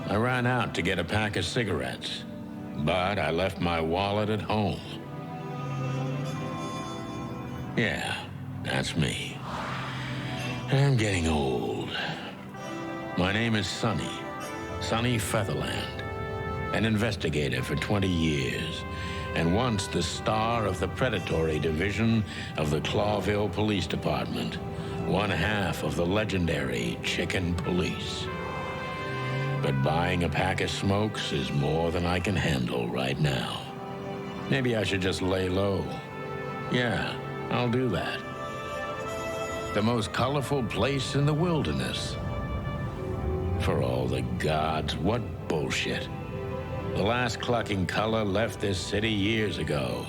I ran out to get a pack of cigarettes, but I left my wallet at home. Yeah, that's me. I'm getting old. My name is Sonny Featherland, an investigator for 20 years, and once the star of the predatory division of the Clawville Police Department, one half of the legendary Chicken Police. But buying a pack of smokes is more than I can handle right now. Maybe I should just lay low. Yeah, I'll do that. The most colorful place in the wilderness. For all the gods, what bullshit. The last clucking color left this city years ago.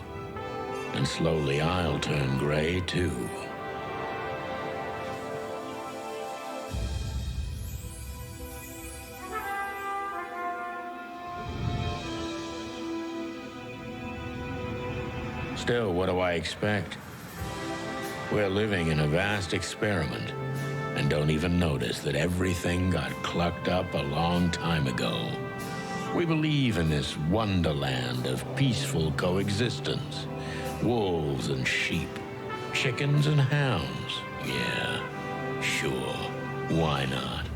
And slowly I'll turn gray too. Still, what do I expect? We're living in a vast experiment, and don't even notice that everything got clucked up a long time ago. We believe in this wonderland of peaceful coexistence. Wolves and sheep, chickens and hounds. Yeah, sure, why not?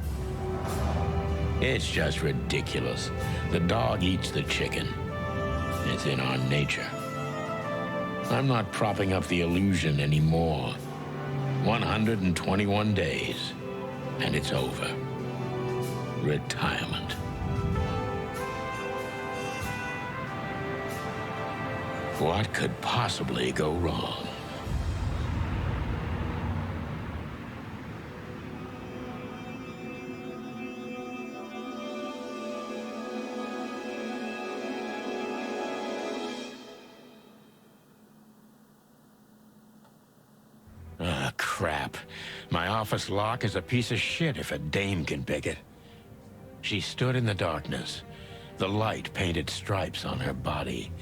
It's just ridiculous. The dog eats the chicken. It's in our nature. I'm not propping up the illusion anymore. 121 days, and it's over. Retirement. What could possibly go wrong? Ah, crap. My office lock is a piece of shit if a dame can pick it. She stood in the darkness. The light painted stripes on her body.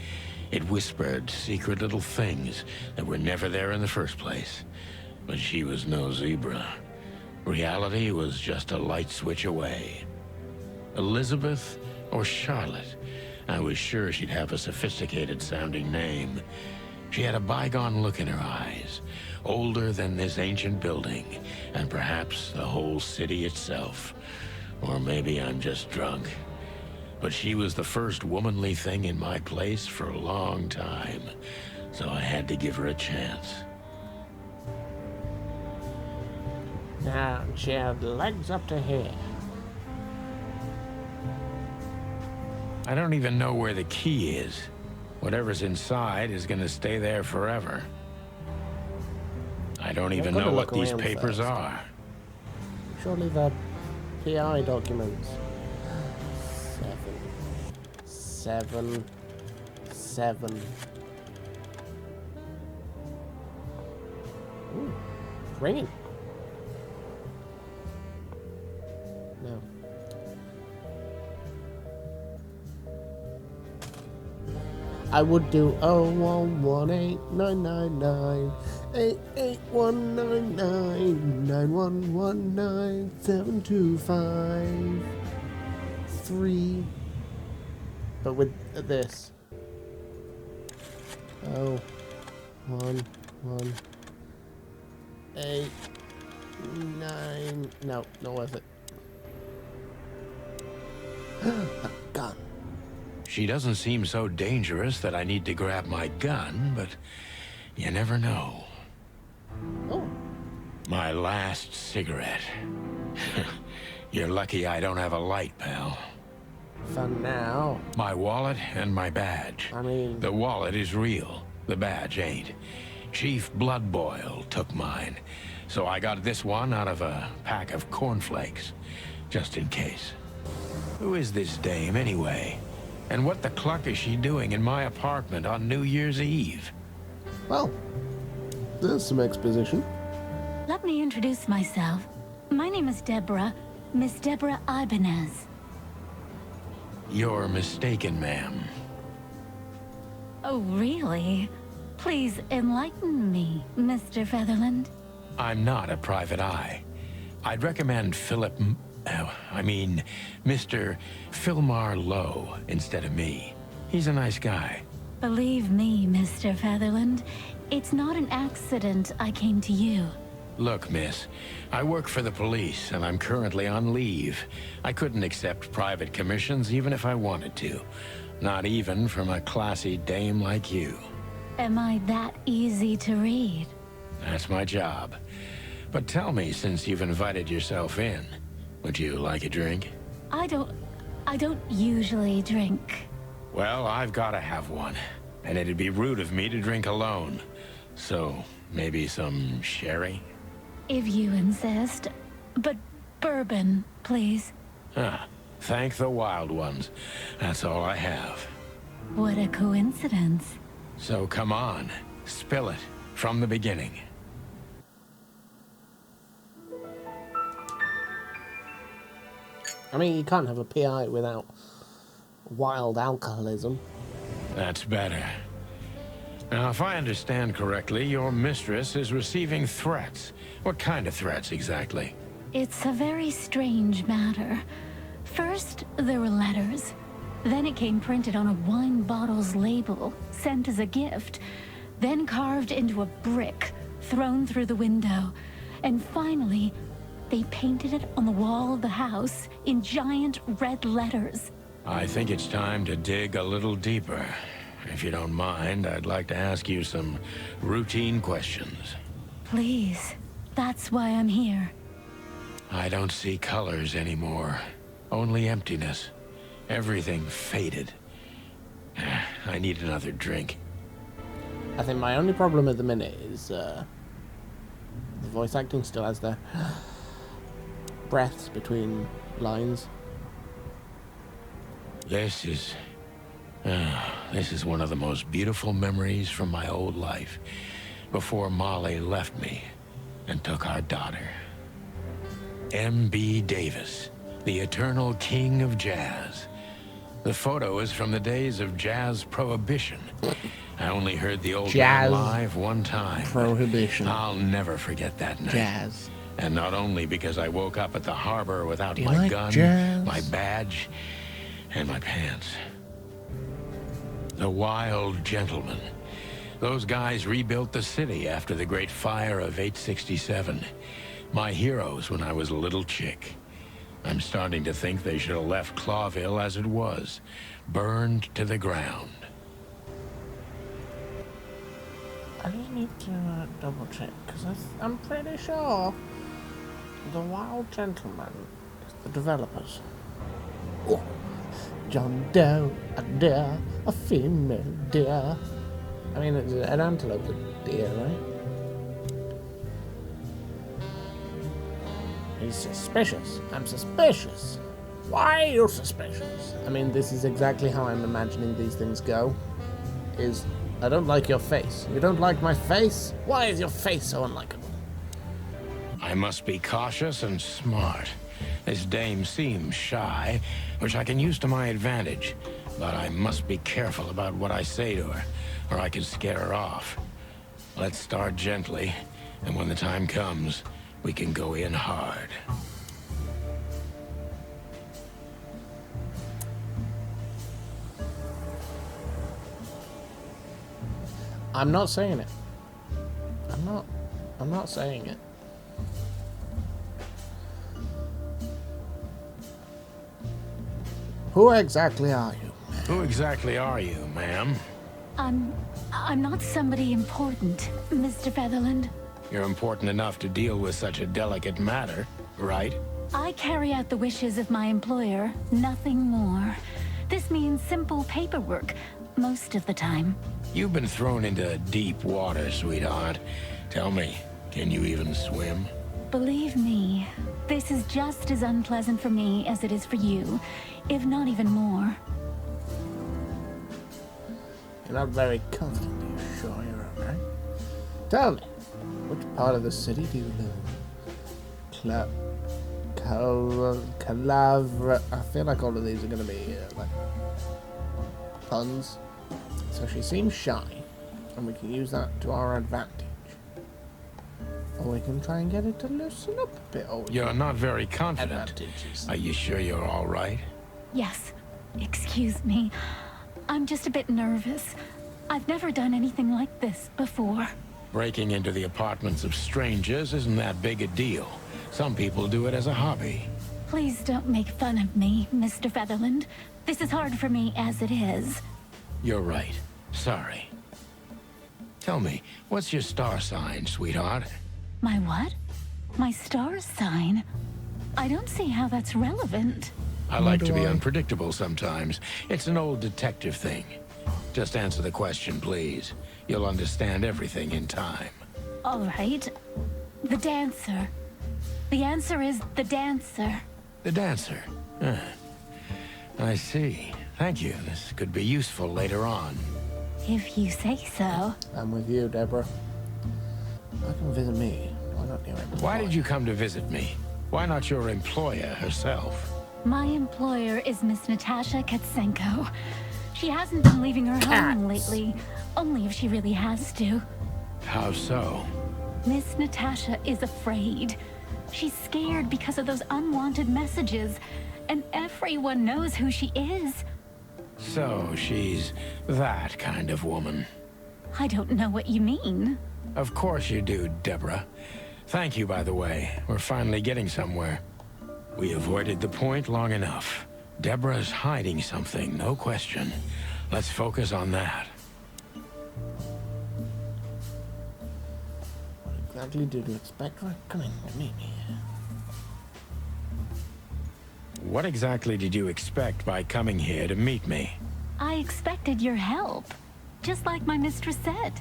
It whispered secret little things that were never there in the first place. But she was no zebra. Reality was just a light switch away. Elizabeth or Charlotte? I was sure she'd have a sophisticated-sounding name. She had a bygone look in her eyes, older than this ancient building, and perhaps the whole city itself. Or maybe I'm just drunk. But she was the first womanly thing in my place for a long time, so I had to give her a chance. Now, she had legs up to here. I don't even know where the key is. Whatever's inside is gonna stay there forever. I don't even know what these papers are. Surely they're PI documents. Seven. Ooh, ringing. No. I would do 011899988199725 but with this. 01189. No, not worth it. A gun. She doesn't seem so dangerous that I need to grab my gun, but you never know. Oh. My last cigarette. You're lucky I don't have a light, pal. For now. My wallet and my badge. I mean... The wallet is real. The badge ain't. Chief Bloodboil took mine. So I got this one out of a pack of cornflakes. Just in case. Who is this dame, anyway? And what the cluck is she doing in my apartment on New Year's Eve? Well, there's some exposition. Let me introduce myself. My name is Deborah. Miss Deborah Ibanez. You're mistaken, ma'am. Oh, really? Please enlighten me, Mr. Featherland. I'm not a private eye. I'd recommend Philip I mean, Mr. Philmar Lowe instead of me. He's a nice guy. Believe me, Mr. Featherland, it's not an accident I came to you. Look, miss, I work for the police, and I'm currently on leave. I couldn't accept private commissions even if I wanted to. Not even from a classy dame like you. Am I that easy to read? That's my job. But tell me, since you've invited yourself in, would you like a drink? I don't usually drink. Well, I've got to have one, and it'd be rude of me to drink alone. So, maybe some sherry? If you insist. But bourbon, please. Ah, thank the wild ones. That's all I have. What a coincidence. So come on, spill it from the beginning. I mean, you can't have a PI without wild alcoholism. That's better. Now, if I understand correctly, your mistress is receiving threats. What kind of threats, exactly? It's a very strange matter. First, there were letters. Then it came printed on a wine bottle's label, sent as a gift. Then carved into a brick, thrown through the window. And finally, they painted it on the wall of the house in giant red letters. I think it's time to dig a little deeper. If you don't mind, I'd like to ask you some routine questions. Please, that's why I'm here. I don't see colors anymore. Only emptiness. Everything faded. I need another drink. I think my only problem at the minute is the voice acting still has the breaths between lines. This is one of the most beautiful memories from my old life, before Molly left me and took our daughter. M.B. Davis, the eternal king of jazz. The photo is from the days of jazz prohibition. I only heard the old man live one time. Prohibition. I'll never forget that night. Jazz. And not only because I woke up at the harbor without my like gun, jazz? my badge, and my pants. The Wild Gentlemen. Those guys rebuilt the city after the Great Fire of 867. My heroes when I was a little chick. I'm starting to think they should have left Clawville as it was, burned to the ground. I just need to double check, because I'm pretty sure the Wild Gentleman is the developers. Oh, John Doe, a deer, a female deer. I mean, it's an antelope's a deer, right? He's suspicious. I'm suspicious. Why are you suspicious? I mean, this is exactly how I'm imagining these things go. I don't like your face. You don't like my face? Why is your face so unlikable? I must be cautious and smart. This dame seems shy, which I can use to my advantage. But I must be careful about what I say to her, or I can scare her off. Let's start gently, and when the time comes, we can go in hard. I'm not saying it. I'm not saying it. Who exactly are you? Who exactly are you, ma'am? I'm not somebody important, Mr. Featherland. You're important enough to deal with such a delicate matter, right? I carry out the wishes of my employer, nothing more. This means simple paperwork, most of the time. You've been thrown into deep water, sweetheart. Tell me, can you even swim? Believe me, this is just as unpleasant for me as it is for you, if not even more. You're not very confident, are you sure you're okay? Tell me, which part of the city do you live in? Calavra. I feel like all of these are going to be like puns. So she seems shy, and we can use that to our advantage. Or we can try and get it to loosen up a bit. Or You're not very confident. advantages. Are you sure you're all right? Yes. Excuse me. I'm just a bit nervous. I've never done anything like this before. Breaking into the apartments of strangers isn't that big a deal. Some people do it as a hobby. Please don't make fun of me, Mr. Featherland. This is hard for me as it is. You're right. Sorry. Tell me, what's your star sign, sweetheart? My what? My star sign? I don't see how that's relevant. I like to be I? unpredictable sometimes. It's an old detective thing. Just answer the question, please. You'll understand everything in time. All right. The dancer. The answer is the dancer. The dancer. Ah, I see. Thank you. This could be useful later on. If you say so. I'm with you, Deborah. I can visit me. Why not you? Why did you come to visit me? Why not your employer herself? My employer is Miss Natasha Katsenko. She hasn't been leaving her home lately. Only if she really has to. How so? Miss Natasha is afraid. She's scared because of those unwanted messages. And everyone knows who she is. So she's that kind of woman. I don't know what you mean. Of course you do, Deborah. Thank you, by the way. We're finally getting somewhere. We avoided the point long enough. Deborah's hiding something, no question. Let's focus on that. What exactly did you expect for coming to meet me? What exactly did you expect by coming here to meet me? I expected your help. Just like my mistress said.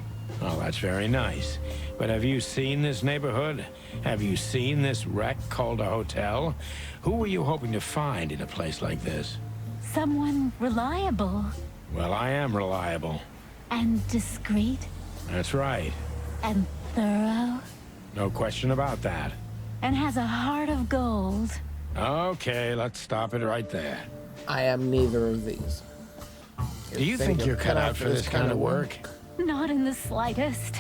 Oh, that's very nice. But have you seen this neighborhood? Have you seen this wreck called a hotel? Who were you hoping to find in a place like this? Someone reliable. Well, I am reliable. And discreet. That's right. And thorough. No question about that. And has a heart of gold. Okay, let's stop it right there. I am neither of these. Do you think you're cut out for this kind of work? Not in the slightest.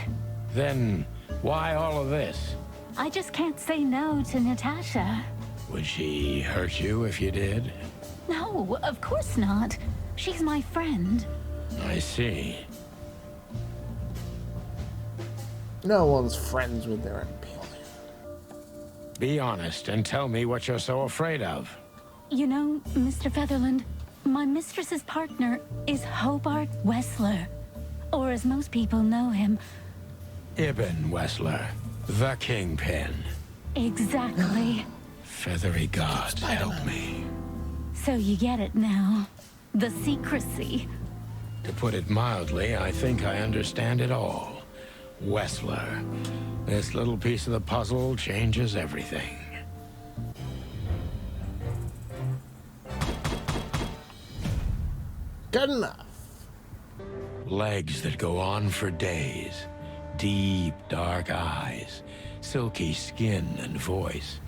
Then why all of this? I just can't say no to Natasha. Would she hurt you if you did? No, of course not. She's my friend. I see. No one's friends with their employer. Be honest and tell me what you're so afraid of. You know, Mr. Featherland, my mistress's partner is Hobart Wessler. Or as most people know him. Ibn Wessler, the Kingpin. Exactly. Feathery gods, help me. So you get it now. The secrecy. To put it mildly, I think I understand it all. Wessler. This little piece of the puzzle changes everything. Good enough. Legs that go on for days. Deep, dark eyes. Silky skin and voice.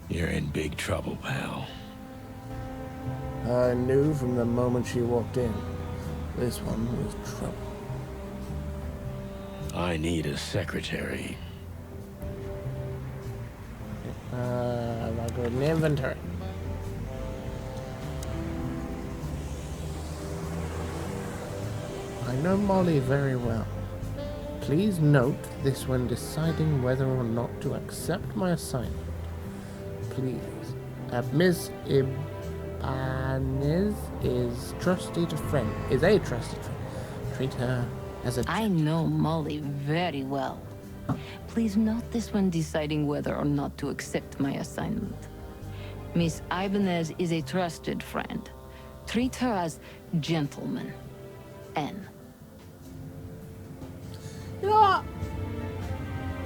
You're in big trouble, pal. I knew from the moment she walked in. This one was trouble. I need a secretary. I'll go in the inventory. I know Molly very well. Please note this when deciding whether or not to accept my assignment. Please. Miss Ibanez is a trusted friend. Treat her as a... I know Molly very well. Please note this when deciding whether or not to accept my assignment. Miss Ibanez is a trusted friend. Treat her as gentleman. N. You know what?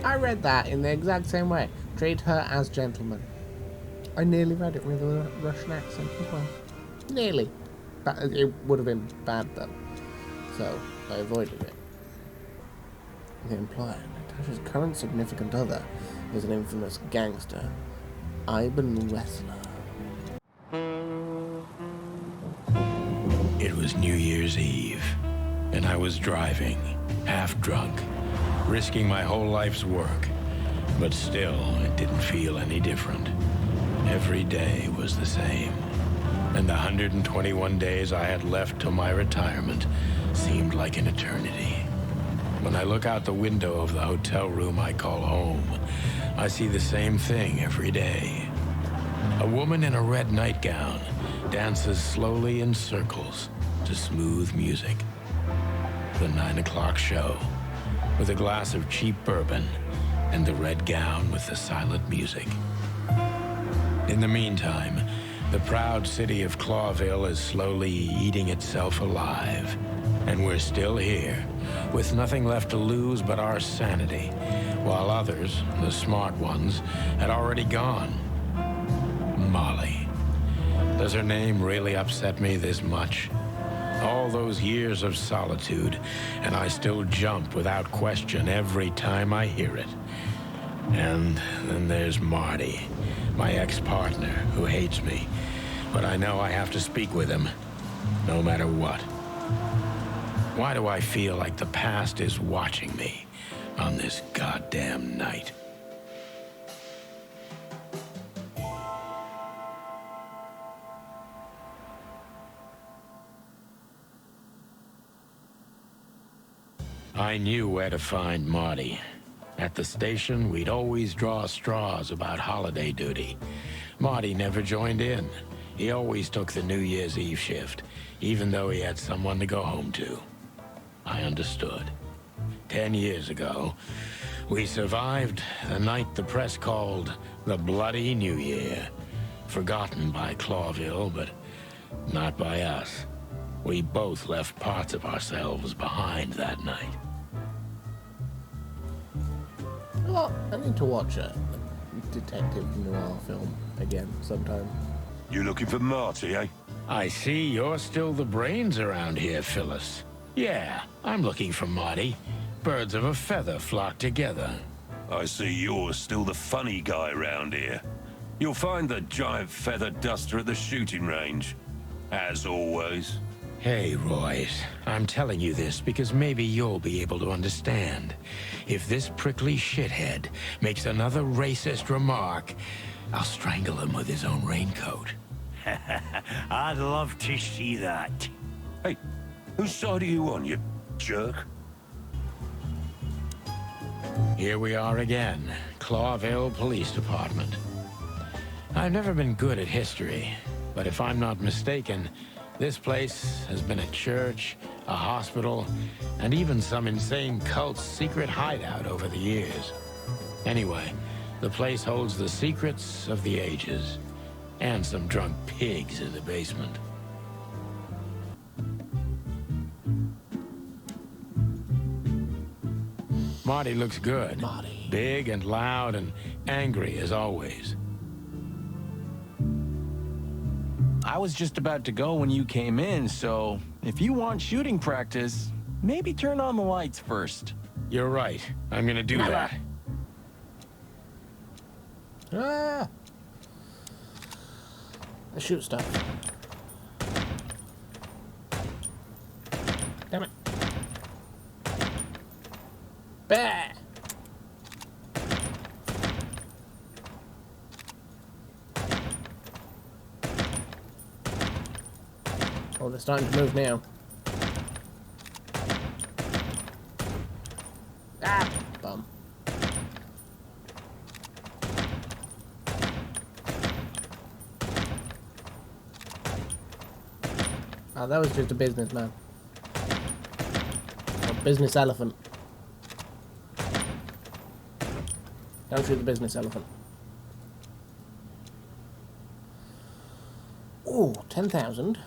I read that in the exact same way. Treat her as gentlemen. I nearly read it with a Russian accent as well. Nearly. But it would have been bad though. So I avoided it. The employer, Natasha's current significant other, is an infamous gangster, Ibn Wessler. It was New Year's Eve, and I was driving, half drunk, risking my whole life's work. But still, it didn't feel any different. Every day was the same. And the 121 days I had left till my retirement seemed like an eternity. When I look out the window of the hotel room I call home, I see the same thing every day. A woman in a red nightgown dances slowly in circles to smooth music. The 9 o'clock show, with a glass of cheap bourbon and the red gown with the silent music. In the meantime, the proud city of Clawville is slowly eating itself alive. And we're still here, with nothing left to lose but our sanity, while others, the smart ones, had already gone. Molly. Does her name really upset me this much? All those years of solitude, and I still jump without question every time I hear it. And then there's Marty, my ex-partner, who hates me. But I know I have to speak with him, no matter what. Why do I feel like the past is watching me on this goddamn night? I knew where to find Marty. At the station, we'd always draw straws about holiday duty. Marty never joined in. He always took the New Year's Eve shift, even though he had someone to go home to. I understood. 10 years ago, we survived the night the press called the Bloody New Year. Forgotten by Clawville, but not by us. We both left parts of ourselves behind that night. Well, I need to watch a detective noir film again sometime. You looking for Marty, eh? I see you're still the brains around here, Phyllis. Yeah, I'm looking for Marty. Birds of a feather flock together. I see you're still the funny guy around here. You'll find the giant feather duster at the shooting range. As always. Hey, Royce. I'm telling you this because maybe you'll be able to understand. If this prickly shithead makes another racist remark, I'll strangle him with his own raincoat. I'd love to see that. Hey, whose side are you on, you jerk? Here we are again, Clawville Police Department. I've never been good at history, but if I'm not mistaken, this place has been a church, a hospital, and even some insane cult's secret hideout over the years. Anyway, the place holds the secrets of the ages, and some drunk pigs in the basement. Marty looks good. Marty. Big and loud and angry as always. I was just about to go when you came in, so if you want shooting practice, maybe turn on the lights first. You're right. I'm gonna do that. Ah! I shoot stuff. Damn it. Bah! Oh, they're starting to move now. Ah! Bum. Oh, that was just a businessman. A business elephant. Don't shoot the business elephant. Ooh, 10,000.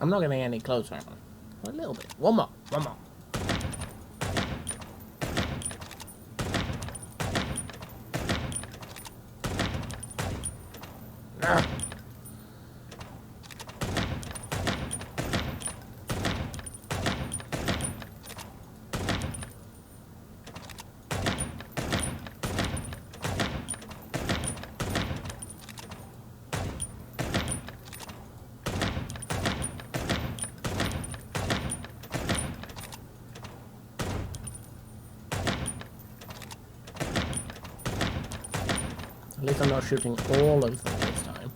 I'm not getting any closer, am I? A little bit. One more. One more. Ah. At least I'm not shooting all of them this time.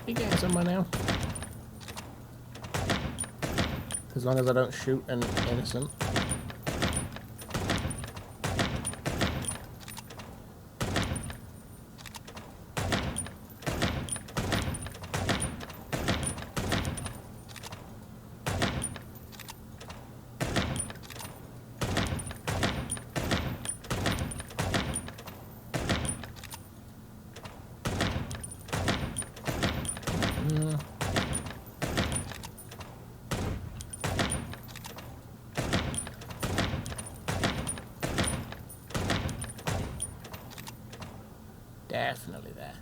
Be getting somewhere now. As long as I don't shoot an innocent. Definitely there.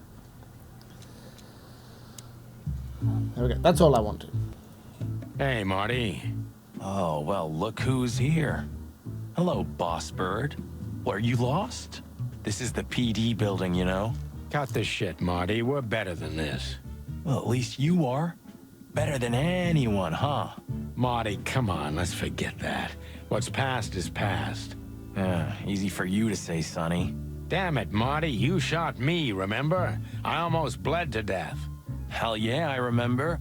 There we go. That's all I wanted. Hey, Marty. Oh, well, look who's here. Hello, boss bird. What, are you lost? This is the PD building, you know? Cut the shit, Marty. We're better than this. Well, at least you are. Better than anyone, huh? Marty, come on. Let's forget that. What's past is past. Easy for you to say, Sonny. Damn it, Marty. You shot me, remember? I almost bled to death. Hell yeah, I remember.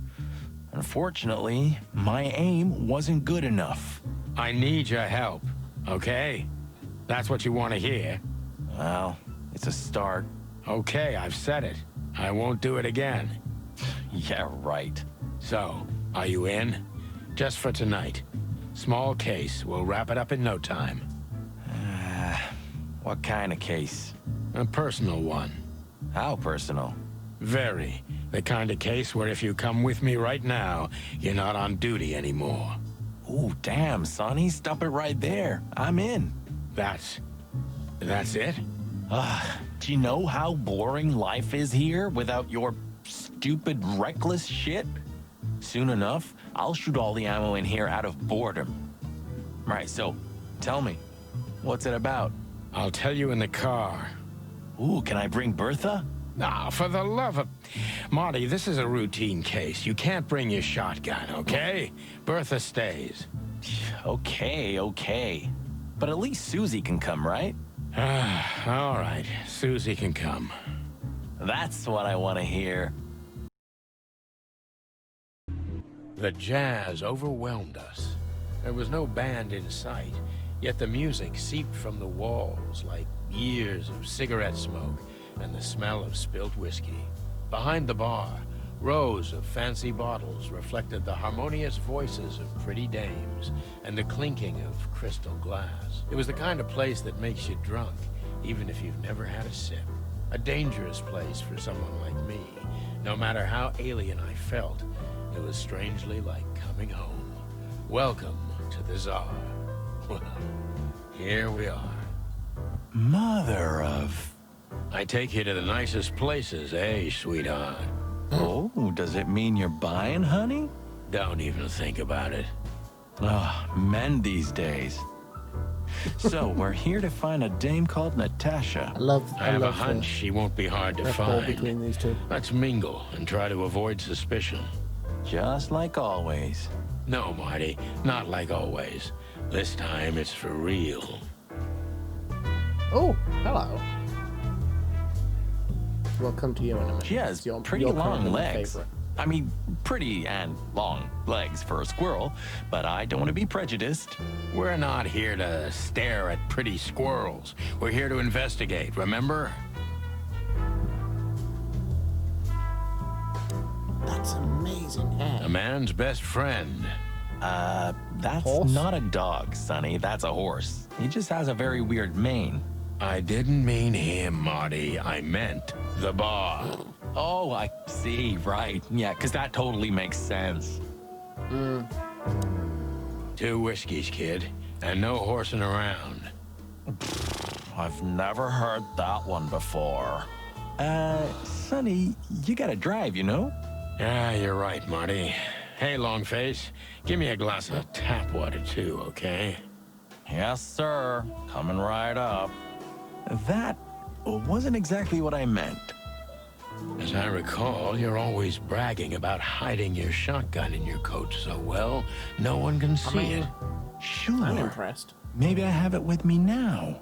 Unfortunately, my aim wasn't good enough. I need your help, okay? That's what you want to hear. Well, it's a start. Okay, I've said it. I won't do it again. Yeah, right. So, are you in? Just for tonight. Small case. We'll wrap it up in no time. What kind of case? A personal one. How personal? Very. The kind of case where if you come with me right now, you're not on duty anymore. Ooh, damn, Sonny. Stop it right there. I'm in. That's it? Do you know how boring life is here without your stupid, reckless shit? Soon enough, I'll shoot all the ammo in here out of boredom. Right, so, tell me, what's it about? I'll tell you in the car. Ooh, can I bring Bertha? Ah, for the love of... Marty, this is a routine case. You can't bring your shotgun, okay? Bertha stays. Okay. But at least Susie can come, right? All right. Susie can come. That's what I want to hear. The jazz overwhelmed us. There was no band in sight, yet the music seeped from the walls like years of cigarette smoke and the smell of spilt whiskey. Behind the bar, rows of fancy bottles reflected the harmonious voices of pretty dames and the clinking of crystal glass. It was the kind of place that makes you drunk, even if you've never had a sip. A dangerous place for someone like me. No matter how alien I felt, it was strangely like coming home. Welcome to the Tsar. Well, here we are. Mother of... I take you to the nicest places, eh, sweetheart? Oh, does it mean you're buying, honey? Don't even think about it. Men these days. So, we're here to find a dame called Natasha. I have a hunch she won't be hard to find. Between these two. Let's mingle and try to avoid suspicion. Just like always. No, Marty, not like always. This time it's for real. Oh, hello. We'll come to you in a minute. She has pretty long legs. I mean, pretty and long legs for a squirrel, but I don't want to be prejudiced. We're not here to stare at pretty squirrels. We're here to investigate, remember? That's amazing hair. A man's best friend. That's Horse? not a dog, Sonny. That's a horse. He just has a very weird mane. I didn't mean him, Marty. I meant the bar. Oh, I see, right. Yeah, because that totally makes sense. 2 whiskeys, kid, and no horsing around. I've never heard that one before. Sonny, you gotta drive, you know? Yeah, you're right, Marty. Hey, Longface. Give me a glass of tap water, too, okay? Yes, sir. Coming right up. That wasn't exactly what I meant. As I recall, you're always bragging about hiding your shotgun in your coat so well, no one can see it. Sure. I'm impressed. Maybe I have it with me now.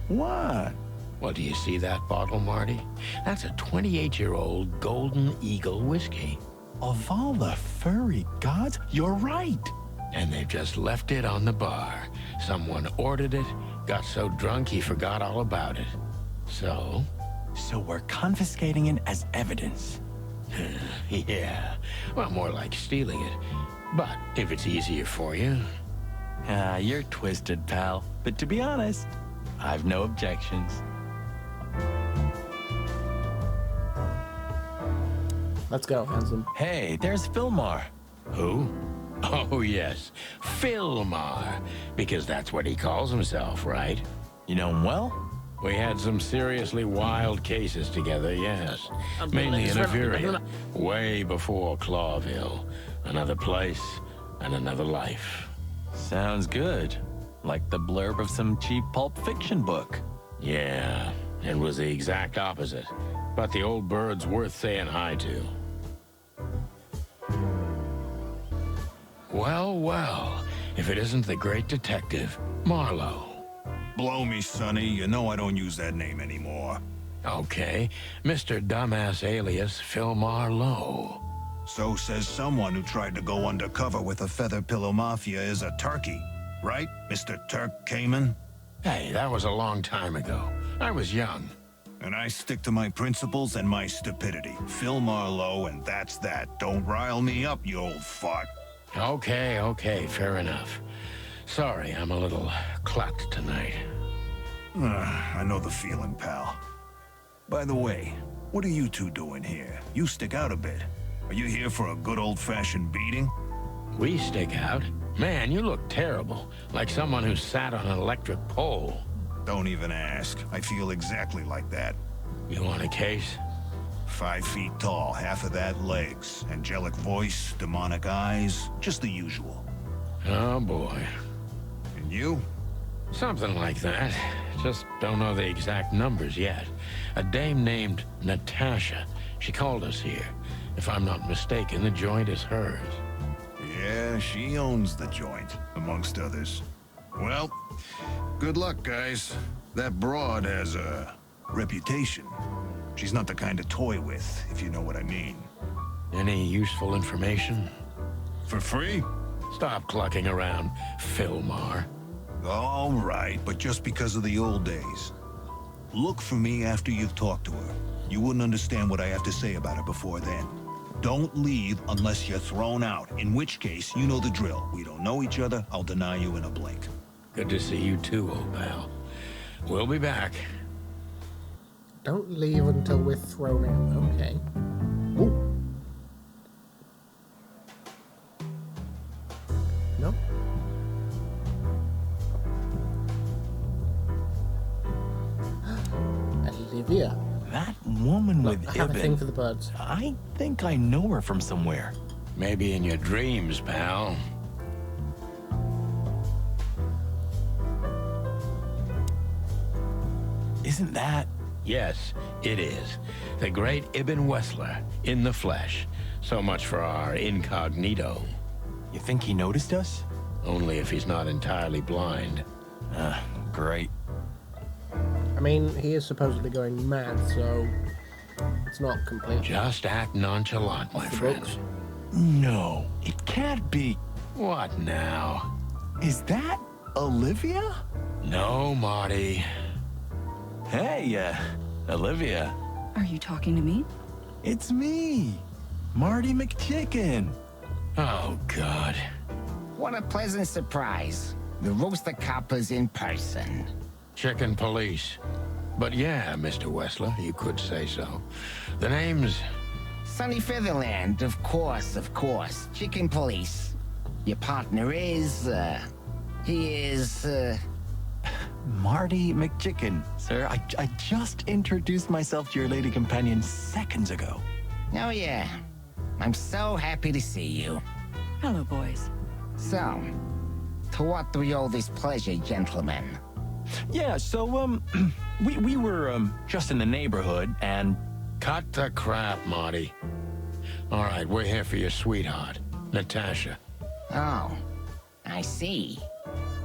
What? Well, do you see that bottle, Marty? That's a 28-year-old Golden Eagle whiskey. Of all the furry gods, you're right. And they've just left it on the bar. Someone ordered it, got so drunk he forgot all about it. So? So we're confiscating it as evidence. Yeah. Well, more like stealing it. But if it's easier for you. You're twisted, pal. But to be honest, I've no objections. Let's go, handsome. Hey, there's Filmar. Who? Oh, yes. Filmar. Because that's what he calls himself, right? You know him well? We had some seriously wild cases together, yes. Mainly in Averia, way before Clawville. Another place and another life. Sounds good. Like the blurb of some cheap pulp fiction book. Yeah, it was the exact opposite. But the old bird's worth saying hi to. Well, well, if it isn't the great detective, Marlowe. Blow me, Sonny. You know I don't use that name anymore. Okay, Mr. Dumbass alias Phil Marlowe. So says someone who tried to go undercover with a Feather Pillow Mafia is a turkey. Right, Mr. Turk Cayman? Hey, that was a long time ago. I was young. And I stick to my principles and my stupidity. Phil Marlowe, and that's that. Don't rile me up, you old fart. Okay, fair enough. Sorry, I'm a little clucked tonight. I know the feeling, pal. By the way, what are you two doing here? You stick out a bit. Are you here for a good old-fashioned beating? We stick out? Man, you look terrible. Like someone who sat on an electric pole. Don't even ask. I feel exactly like that. You want a case? 5 feet tall, half of that legs. Angelic voice, demonic eyes, just the usual. Oh, boy. And you? Something like that. Just don't know the exact numbers yet. A dame named Natasha. She called us here. If I'm not mistaken, the joint is hers. Yeah, she owns the joint, amongst others. Well, good luck, guys. That broad has a reputation. She's not the kind to toy with, if you know what I mean. Any useful information? For free? Stop clucking around, Filmar. All right, but just because of the old days. Look for me after you've talked to her. You wouldn't understand what I have to say about her before then. Don't leave unless you're thrown out, in which case, you know the drill. We don't know each other, I'll deny you in a blink. Good to see you too, old pal. We'll be back. Don't leave until we're thrown out. Okay. Ooh. No? Olivia. That woman with I have a thing Ibn. for the birds. I think I know her from somewhere. Maybe in your dreams, pal. Isn't that? Yes, it is. The great Ibn Wessler, in the flesh. So much for our incognito. You think he noticed us? Only if he's not entirely blind. Great. I mean, he is supposedly going mad, so it's not complete. Just act nonchalant, my Off the friend. books. No, it can't be. What now? Is that Olivia? No, Marty. Hey, Olivia. Are you talking to me? It's me, Marty McChicken. Oh, God. What a pleasant surprise. The roaster coppers in person. Chicken police. But yeah, Mr. Wessler, you could say so. The name's... Sunny Featherland, of course, of course. Chicken police. Your partner is, he is, Marty McChicken, sir. I just introduced myself to your lady companion seconds ago. Oh yeah. I'm so happy to see you. Hello, boys. So, to what do we owe this pleasure, gentlemen? Yeah, so, we were, just in the neighborhood, and... Cut the crap, Marty. All right, we're here for your sweetheart, Natasha. Oh, I see.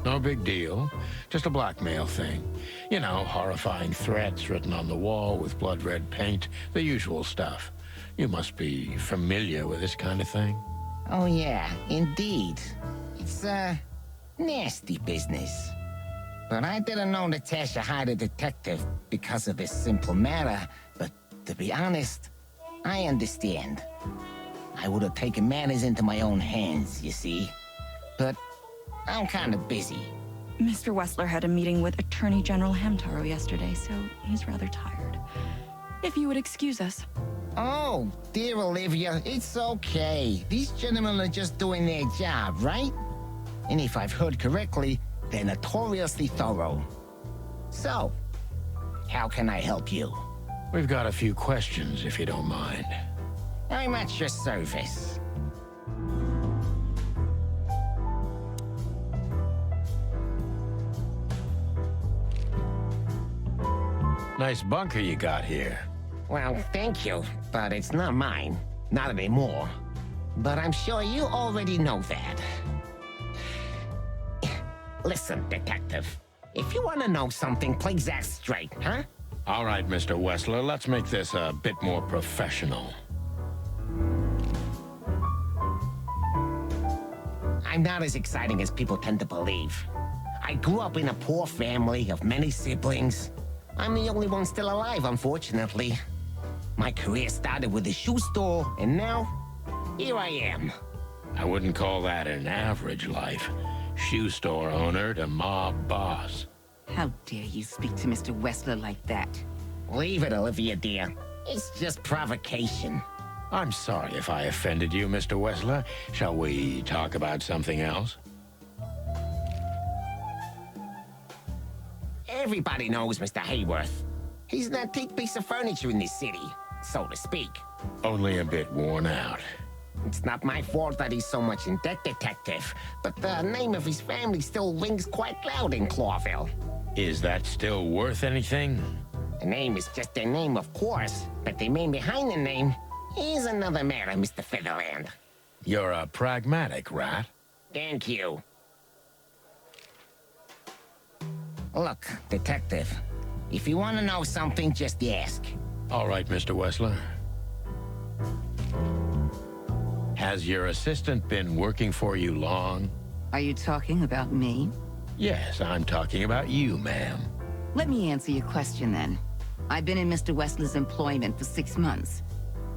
No big deal. Just a blackmail thing. You know, horrifying threats written on the wall with blood-red paint. The usual stuff. You must be familiar with this kind of thing. Oh yeah, indeed. It's a nasty business. But I didn't know Natasha hired a detective because of this simple matter. But to be honest, I understand. I would have taken matters into my own hands, you see. But I'm kind of busy. Mr. Wessler had a meeting with Attorney General Hamtaro yesterday, so he's rather tired. If you would excuse us. Oh, dear Olivia, it's okay. These gentlemen are just doing their job, right? And if I've heard correctly, they're notoriously thorough. So, how can I help you? We've got a few questions, if you don't mind. I'm at your service. Nice bunker you got here. Well, thank you, but it's not mine. Not anymore. But I'm sure you already know that. Listen, detective. If you want to know something, please act straight, huh? All right, Mr. Wessler, let's make this a bit more professional. I'm not as exciting as people tend to believe. I grew up in a poor family of many siblings. I'm the only one still alive, unfortunately. My career started with a shoe store, and now, here I am. I wouldn't call that an average life. Shoe store owner to mob boss. How dare you speak to Mr. Wessler like that? Leave it, Olivia, dear. It's just provocation. I'm sorry if I offended you, Mr. Wessler. Shall we talk about something else? Everybody knows Mr. Hayworth. He's an antique piece of furniture in this city, so to speak. Only a bit worn out. It's not my fault that he's so much in debt, detective, but the name of his family still rings quite loud in Clawville. Is that still worth anything? The name is just their name, of course, but the man behind the name is another matter, Mr. Featherland. You're a pragmatic rat. Thank you. Look, detective, if you want to know something, just ask. All right, Mr. Wessler. Has your assistant been working for you long? Are you talking about me? Yes, I'm talking about you, ma'am. Let me answer your question then. I've been in Mr. Wessler's employment for 6 months.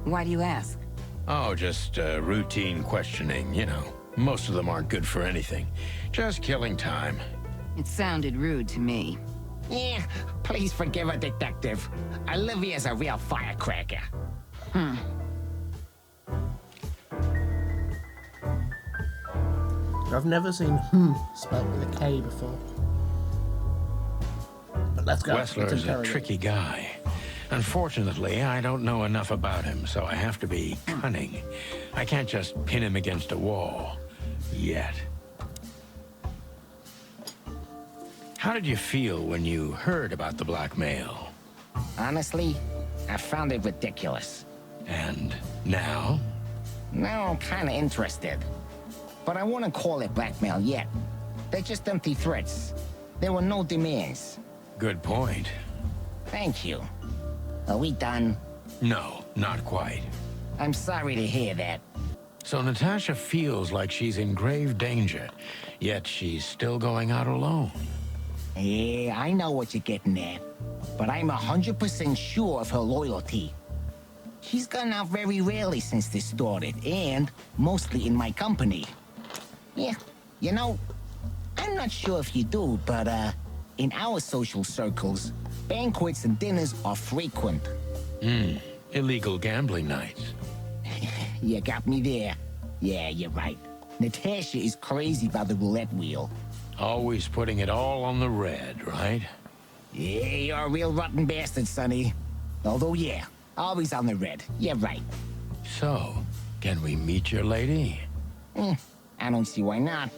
Why do you ask? Oh, just routine questioning, you know. Most of them aren't good for anything. Just killing time. It sounded rude to me. Yeah, please forgive her, detective. Olivia's a real firecracker. I've never seen spelled with a K before. But let's go. Wessler's a tricky guy. Unfortunately, I don't know enough about him, so I have to be cunning. I can't just pin him against a wall. Yet. How did you feel when you heard about the blackmail? Honestly, I found it ridiculous. And now? Now I'm kinda interested. But I wouldn't call it blackmail yet. They're just empty threats. There were no demands. Good point. Thank you. Are we done? No, not quite. I'm sorry to hear that. So Natasha feels like she's in grave danger, yet she's still going out alone. Yeah, I know what you're getting at. But I'm 100% sure of her loyalty. She's gone out very rarely since this started, and mostly in my company. Yeah, you know, I'm not sure if you do, but in our social circles, banquets and dinners are frequent. Illegal gambling nights. You got me there. Yeah, you're right. Natasha is crazy about the roulette wheel. Always putting it all on the red, right? Yeah, you're a real rotten bastard, Sonny. Although, yeah, always on the red. You're right. So, Can we meet your lady? I don't see why not.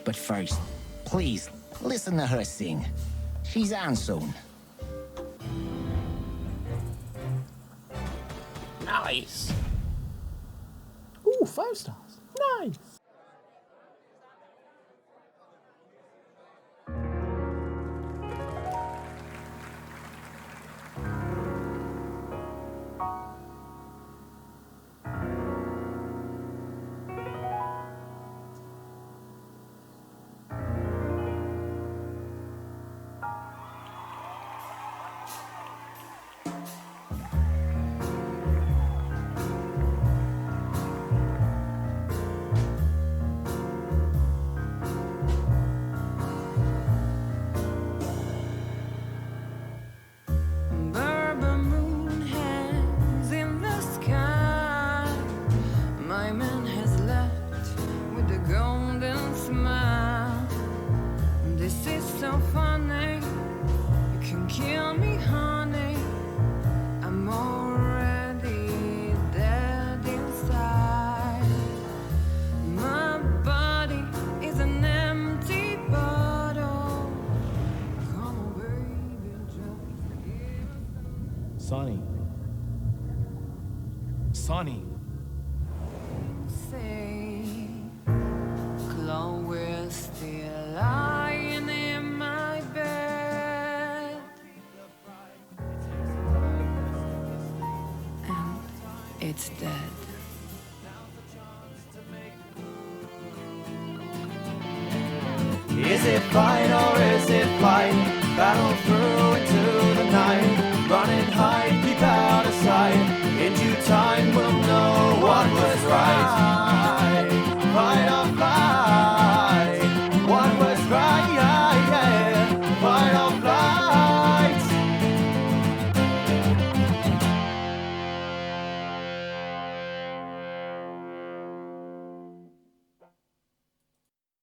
But first, please, listen to her sing. She's on soon. Nice. Ooh, 5 stars. Nice. Bourbon moon hangs in the sky. My man has left with a golden smile. This is so funny. You can kill me, honey. I'm already dead inside. My body is an empty bottle. Come on, baby, just give. Sonny. Sonny. Say, Chloe's still lying in my bed, and it's dead. Is it fight or is it flight? Battle through into the night. Running high, keep out of sight. In due time we'll know what was right.